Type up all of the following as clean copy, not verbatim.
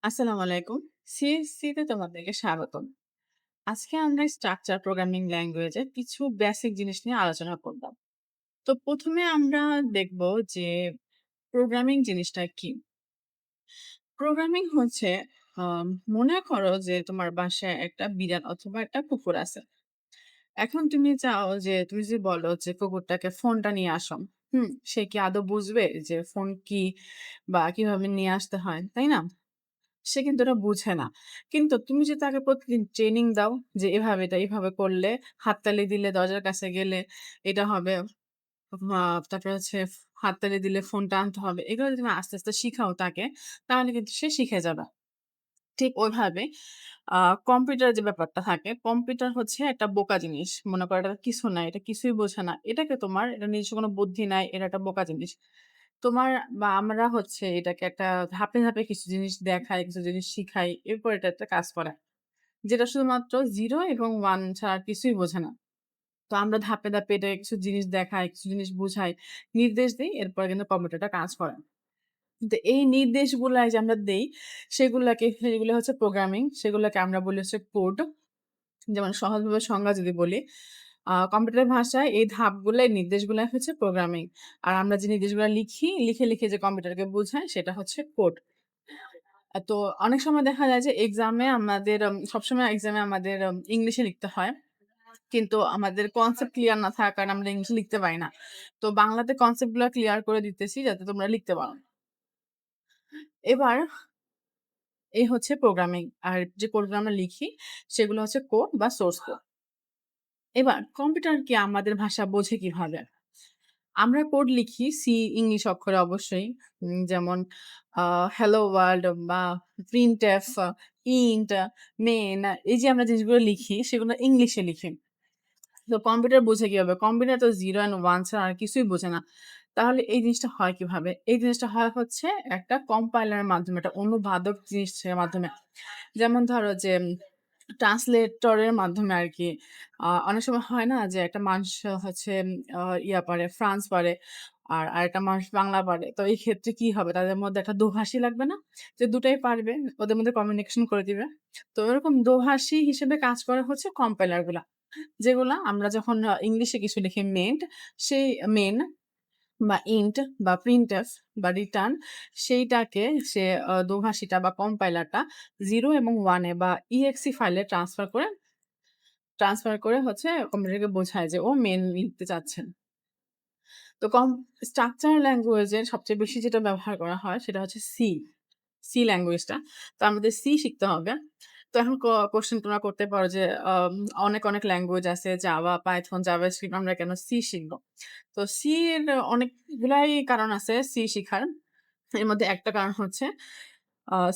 আসসালামু আলাইকুম। সিএসসি তে তোমাদেরকে স্বাগতম। আজকে আমরা স্ট্রাকচার প্রোগ্রামিং ল্যাঙ্গুয়েজের কিছু বেসিক জিনিস নিয়ে আলোচনা করব। তো ১ম এ আমরা দেখব যে প্রোগ্রামিং জিনিসটা কি? প্রোগ্রামিং হচ্ছে আম মনে করো যে তোমার বাসায় একটা বিড়াল অথবা একটা কুকুর আছে। এখন তুমি চাও যে তুমি যদি বলো যে কুকুরটাকে ফোনটা নিয়ে আসো। সে কি আদৌ বুঝবে যে ফোন কি বা কিভাবে নিয়ে আসতে হয়, তাই না? সে কিন্তু এটা বুঝে না। কিন্তু তুমি যদি তাকে প্রতিদিন ট্রেনিং দাও যে এভাবে এটা এভাবে করলে হাততালি দিলে দরজার কাছে গেলে এটা হবে। মা তারপরে হচ্ছে হাততালি দিলে ফোনটা আনতে হবে। এগুলো যদি তুমি আস্তে, আস্তে শিখাও তাকে তাহলে কিন্তু সে শিখে যাবে। ঠিক ওইভাবে আ কম্পিউটারের যে ব্যাপারটা থাকে, কম্পিউটার হচ্ছে একটা বোকা জিনিস। মনে করো এটা কিছু না, এটা কিছুই বোঝে না। এটাকে তোমার এটা নিজস্ব কোনো বুদ্ধি নাই, এটা একটা বোকা জিনিস। তোমার বা আমরা হচ্ছে এটাকে একটা ধাপে, ধাপে কিছু জিনিস দেখাই, কিছু জিনিস শিখাই। এরপর এটা একটা কাজ করাই। যেটা শুধুমাত্র 0 এবং 1 ছাড়া আর কিছুই বোঝে না। তো আমরা ধাপে, ধাপে এটা কিছু জিনিস দেখাই, কিছু জিনিস বুঝাই, নির্দেশ দেই। এরপরে কিন্তু কম্পিউটারটা কাজ করে। কিন্তু এই নির্দেশগুলা যে আমরা দেই, সেগুলো হচ্ছে প্রোগ্রামিং। সেগুলোকে আমরা বলি হচ্ছে কোড। যেমন সহজভাবে সংজ্ঞা যদি বলি, কম্পিউটার ভাষায় এই ধাপগুলাই নির্দেশগুলাই হচ্ছে প্রোগ্রামিং। আর আমরা যে নির্দেশগুলা লিখি, লিখে, লিখে যে কম্পিউটারকে বোঝাই সেটা হচ্ছে কোড। তো অনেক সময় দেখা যায় যে এক্সামে আমাদের সবসময় এক্সামে আমাদের ইংলিশে লিখতে হয়। কিন্তু আমাদের কনসেপ্ট ক্লিয়ার না থাকার কারণে আমরা ইংলিশে লিখতে পারি না। তো বাংলাতে কনসেপ্ট গুলা ক্লিয়ার করে দিতেছি যাতে তোমরা লিখতে পারো। এবার এই হচ্ছে প্রোগ্রামিং। আর যে কোডগুলো আমরা লিখি সেগুলো হচ্ছে কোড বা সোর্স কোড। এবার কম্পিউটার কি আমাদের ভাষা বোঝে কিভাবে? আমরা কোড লিখি ইংলিশ অক্ষরে অবশ্যই। যেমন আ হ্যালো ওয়ার্লড বা প্রিন্টএফ, ইন্ট, মেইন এই যে আমরা জিনিসগুলো লিখি সেগুলো ইংলিশে লিখি। তো কম্পিউটার বোঝে কিভাবে? কম্পিউটার তো 0 অ্যান্ড 1 ছাড়া আর কিছুই বোঝে না। তাহলে এই জিনিসটা হয় কিভাবে? এই জিনিসটা হয় হচ্ছে একটা কম্পাইলারের মাধ্যমে, একটা অনুবাদক জিনিসের মাধ্যমে। যেমন ধরো যে ট্রান্সলেটরের মাধ্যমে আরকি। অনেক সময় হয় না যে একটা মানুষ হচ্ছে ইয়া পারে, ফ্রান্স পারে। আর আরেকটা মানুষ বাংলা পারে। তো এই ক্ষেত্রে কি হবে? তাদের মধ্যে একটা দোভাষী লাগবে না? যে দুটাই পারবে, ওদের মধ্যে কমিউনিকেশন করে দিবে। তো এরকম দোভাষী হিসেবে কাজ করে হচ্ছে কম্পাইলার গুলা। যেগুলা আমরা যখন ইংলিশে কিছু লিখি সেই মেইন বা ইন্ট বা প্রিন্টএফ বা রিটার্ন সেইটাকে সে দোভাষীটা বা কম্পাইলারটা 0 এবং 1 এ বা exe ফাইলে ট্রান্সফার করে হচ্ছে কম্পিউটারকে বোঝায় যে ও মেইন লিখতে চাচ্ছেন। তো স্ট্রাকচার ল্যাঙ্গুয়েজের সবচেয়ে বেশি যেটা ব্যবহার করা হয় সেটা হচ্ছে সি ল্যাঙ্গুয়েজটা। তো আমাদের সি শিখতে হবে। তো এখন কোয়েশ্চেন তোমরা করতে পারো যে অনেক, অনেক ল্যাঙ্গুয়েজ আছে জাভা, পাইথন, জাভাস্ক্রিপ্ট আমরা কেন সি শিখব? তো সি এর অনেকগুলাই কারণ আছে সি শিখার। এর মধ্যে একটা কারণ হচ্ছে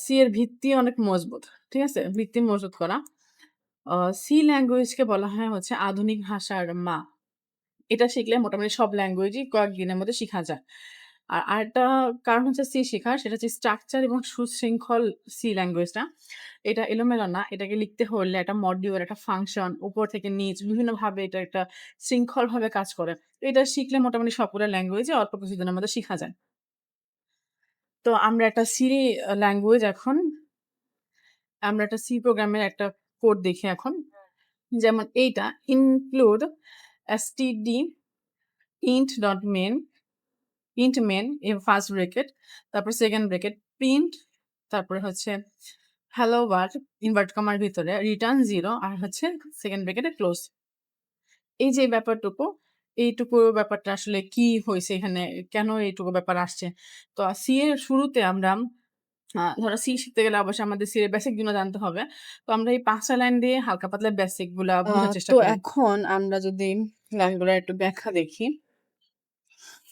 সি এর ভিত্তি অনেক মজবুত। ঠিক আছে? ভিত্তি মজবুত করা। আ সি ল্যাঙ্গুয়েজকে বলা হয় হচ্ছে আধুনিক ভাষার মা। এটা শিখলে মোটামুটি সব ল্যাঙ্গুয়েজই কয়েকদিনের মধ্যে শিখা যায়। আর আরেকটা কারণ হচ্ছে সি শেখার সেটা হচ্ছে স্ট্রাকচার এবং সুশৃঙ্খল সি ল্যাঙ্গুয়েজটা। এটা এলোমেলো না। এটাকে লিখতে হলে একটা মডিউল, একটা ফাংশন উপর থেকে নিচ বিভিন্নভাবে এটা একটা শৃঙ্খলভাবে কাজ করে। এটা শিখলে মোটামুটি সবগুলো ল্যাঙ্গুয়েজই অল্প কিছুদিনের মধ্যে শিখা যায়। তো আমরা একটা সি প্রোগ্রামের একটা কোড দেখি এখন। যেমন এইটা include std int main first bracket, তারপর সেকেন্ড ব্র্যাকেট প্রিন্ট, তারপরে হচ্ছে hello world ইনভার্ট কমার ভিতরে রিটার্ন 0 আর হচ্ছে সেকেন্ড ব্র্যাকেটে ক্লোজ। এই যে এইটুকু ব্যাপারটা আসলে কি হইছে এখানে? কেন এইটুকু ব্যাপার আসছে? তো সি এর শুরুতে আমরা ধরো সি শিখতে গেলে অবশ্যই আমাদের সি এর বেসিক গুলো জানতে হবে। তো আমরা এই ৫ টা লাইন দিয়ে হালকা পাতলা বেসিক গুলা আ বুঝার চেষ্টা তো করি। এখন আমরা যদি লাইনগুলার একটু ব্যাখ্যা দেখি।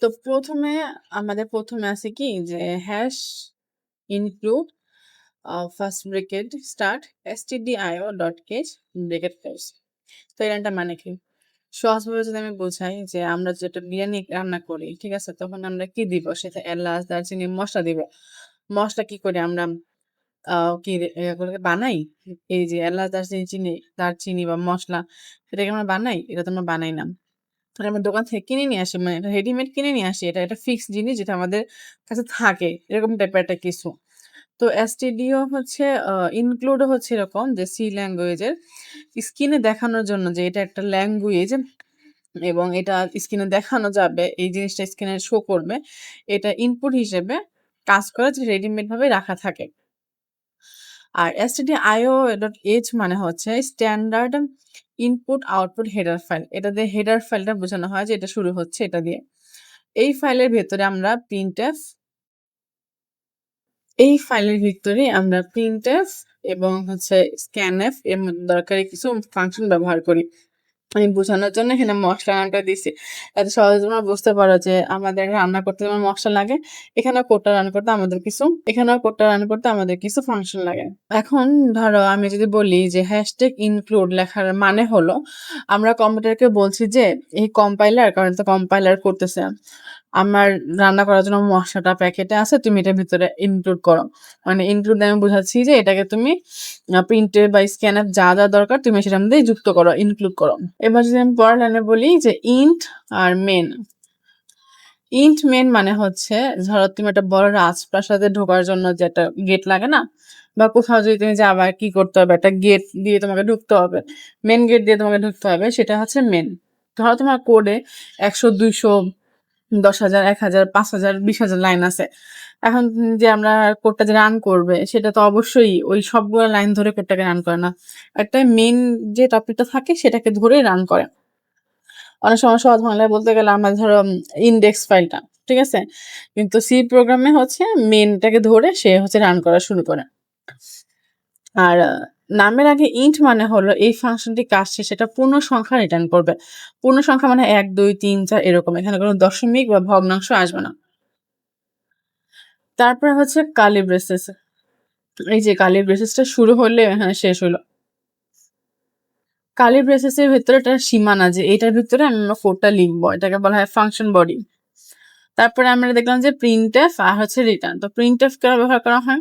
তো ১ম এ আছে কি যে hash include first bracket start stdio dot case bracket close. তো এই লাইনটার মানে কি? সহজভাবে যদি আমি বোঝাই যে আমরা যেটা বিরিয়ানি রান্না করি, ঠিক আছে? তখন আমরা কি দিব? সেটা এলাচ, দারচিনি, মসলা দিব। মসলা কি করি আমরা আ কি এগুলোকে বানাই? এই যে এলাচ, দারচিনি বা মসলা এটাকে আমরা বানাই? এটা তো আমরা বানাই না। এটা আমরা দোকান থেকে কিনে নিয়ে আসি। মানে এটা রেডিমেড কিনে নিয়ে আসি। এটা একটা ফিক্সড জিনিস যেটা আমাদের কাছে থাকে। এরকম টাইপের একটা কিছু। তো stdio হচ্ছে include হচ্ছে এরকম যে সি ল্যাঙ্গুয়েজের স্ক্রিনে দেখানোর জন্য যে এটা একটা ল্যাঙ্গুয়েজ এবং এটা স্ক্রিনে দেখানো যাবে, এই জিনিসটা স্ক্রিনে শো করবে। এটা ইনপুট হিসেবে কাজ করে যে রেডিমেড ভাবে রাখা থাকে। আর stdio.h মানে হচ্ছে standard input output header file. এটা দিয়ে হেডার ফাইলটা বোঝানো হয় যে এটা শুরু হচ্ছে এটা দিয়ে। এই ফাইলের ভেতরে আমরা printf এবং হচ্ছে scanf এর মধ্যে দরকারি কিছু ফাংশন ব্যবহার করি। আমি বোঝানোর জন্য এখানে মসলা রানটা দিছি। যাতে সহজে তোমরা বুঝতে পারো যে আমাদের রান্না করতে যেমন মসলা লাগে, এখানেও কোডটা রান করতে আমাদের কিছু ফাংশন লাগে। এখন ধরো আমি যদি বলি যে #include লেখার মানে হলো আমরা কম্পিউটারকে বলছি যে এই কম্পাইলার, কারণ তো কম্পাইলার করতেছে, আমার রান্না করার জন্য মসলাটা প্যাকেটে আছে, তুমি এটার ভিতরে ইনক্লুড করো। মানে ইনক্লুড আমি বোঝাচ্ছি যে এটাকে তুমি প্রিন্টে বা স্ক্যানে যা যা দরকার তুমি সেটার মধ্যে যুক্ত করো, ইনক্লুড করো। এবার যদি আমি পরের লাইনে বলি যে ইন্ট আর মেন মানে হচ্ছে ধরো তুমি একটা বড় রাজপ্রাসাদে ঢোকার জন্য যে একটা গেট লাগে না, বা কোথাও যদি তুমি যাবা কি করতে হবে, একটা গেট দিয়ে তোমাকে ঢুকতে হবে, মেন গেট দিয়ে তোমাকে ঢুকতে হবে, সেটা হচ্ছে মেন। ধরো তোমার কোডে 100, 200, 10,000, 1,000, 5,000, 20,000 লাইন আছে। এখন যে আমরা কোডটা যে রান করবে সেটা তো অবশ্যই ওই সবগুলো লাইন ধরে কোডটাকে রান করে না, একটা মেন যে টপিকটা থাকে সেটাকে ধরে রান করে। অনেক সময় সহজ বাংলায় বলতে গেলে আমরা ধরো ইন্ডেক্স ফাইলটা, ঠিক আছে, কিন্তু সি প্রোগ্রামে হচ্ছে মেনটাকে ধরে সে হচ্ছে রান করা শুরু করে। আর নামের আগে ইন্ট মানে হলো এই ফাংশনটি কাজ শেষে এটা পূর্ণ সংখ্যা রিটার্ন করবে। পূর্ণ সংখ্যা মানে 1, 2, 3, 4 এরকম, এখানে কোনো দশমিক বা ভগ্নাংশ আসবে না। তারপরে হচ্ছে কার্লি ব্রেসেস। এই যে কার্লি ব্রেসেসটা শুরু হলে এখানে শেষ হলো। কার্লি ব্রেসেসের ভেতরে একটা সীমানা যে এটার ভিতরে আমি আমার কোডটা লিখবো, এটাকে বলা হয় ফাংশন বডি। তারপরে আমরা দেখলাম যে প্রিন্টএফ আর হচ্ছে রিটার্ন। তো প্রিন্টএফ কেন ব্যবহার করা হয়?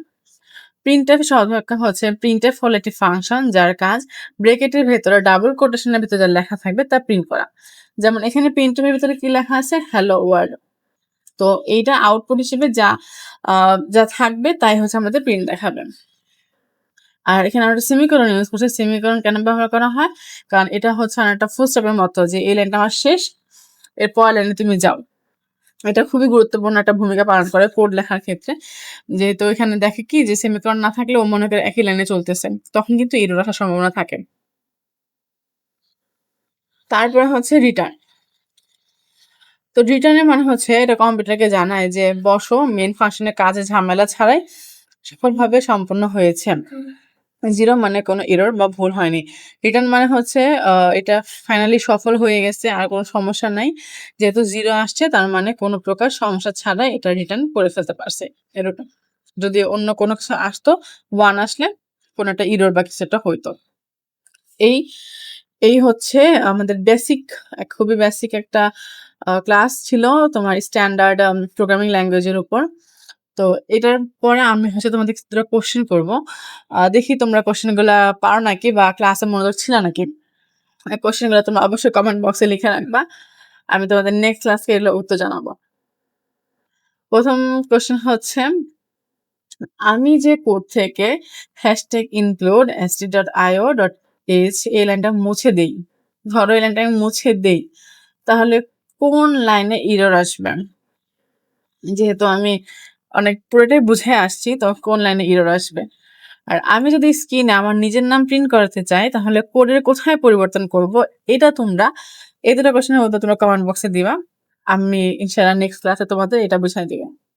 প্রিন্টএফ সহজ ব্যাখ্যা হচ্ছে প্রিন্টএফ হলো একটি ফাংশন যার কাজ ব্রেকেটের ভেতরে ডাবল কোটেশনের ভিতরে যা লেখা থাকবে তা প্রিন্ট করা। যেমন এখানে প্রিন্টএফের ভিতরে কি লেখা আছে? Hello world. তো এইটা আউটপুট হিসেবে যা থাকবে তাই হচ্ছে আমাদের প্রিন্ট দেখাবে। আর এখানে আমরা সেমিকোলন ইউজ করছি। সেমিকোলন কেন ব্যবহার করা হয়? কারণ এটা হচ্ছে অনেকটা ফুল স্টপের মতো যে এই লাইনটা আমার শেষ, এর পরের লাইনে তুমি যাও। এটা খুবই গুরুত্বপূর্ণ একটা ভূমিকা পালন করে কোড লেখার ক্ষেত্রে। যেহেতু এখানে দেখে কি যে সেমিকোলন না থাকলে ও মনে করে একই লাইনে চলতেছে, তখন কিন্তু এরর আসার সম্ভাবনা থাকে। তারপরে হচ্ছে রিটার্ন। তো রিটার্নের মানে হচ্ছে এটা কম্পিউটারকে জানায় যে বসো মেন ফাংশনের কাজে ঝামেলা ছাড়াই সফলভাবে সম্পন্ন হয়েছে। 0 মানে কোনো এরর বা ভুল হয়নি। রিটার্ন মানে হচ্ছে এটা ফাইনালি সফল হয়ে গেছে, আর কোনো সমস্যা নাই। যেহেতু 0 আসছে তার মানে কোনো প্রকার সমস্যা ছাড়াই এটা রিটার্ন করে ফেলতে পারছে, এররটা। যদি অন্য কোনো কিছু আসতো, 1 আসলে কোনো একটা এরর বা কিছু একটা হইতো। এই এই হচ্ছে আমাদের খুবই বেসিক একটা ক্লাস ছিল তোমার স্ট্যান্ডার্ড প্রোগ্রামিং ল্যাঙ্গুয়েজের উপর। তো এটার পরে আমি হচ্ছে তোমাদের কিছুটা কোশ্চেন করব। দেখি তোমরা কোশ্চেনগুলা পারো নাকি বা ক্লাসে মনোযোগ ছিল নাকি। কোশ্চেনগুলো তোমরা অবশ্যই কমেন্ট বক্সে লিখে রাখবা। আমি তোমাদের নেক্সট ক্লাসে এগুলো উত্তর জানাবো। প্রথম কোশ্চেন হচ্ছে, আমি যে কোড থেকে #include st.io.h এই লাইনটা মুছে দেই, ধরো এই লাইনটা আমি মুছে দেই, তাহলে কোন লাইনে এরর আসবে? যেহেতু আমি অনেক পুরোটাই বুঝে আসছি, তো কোন লাইনে এরর আসবে? আর আমি যদি স্ক্রিনে আমার নিজের নাম প্রিন্ট করাতে চাই তাহলে কোডের কোথায় পরিবর্তন করব? এটা তোমরা এই দুটো কোশ্চেনের উত্তর তোমরা কমেন্ট বক্সে দিবা। আমি ইনশাআল্লাহ নেক্সট ক্লাসে তোমাদের এটা বুঝাই দিব।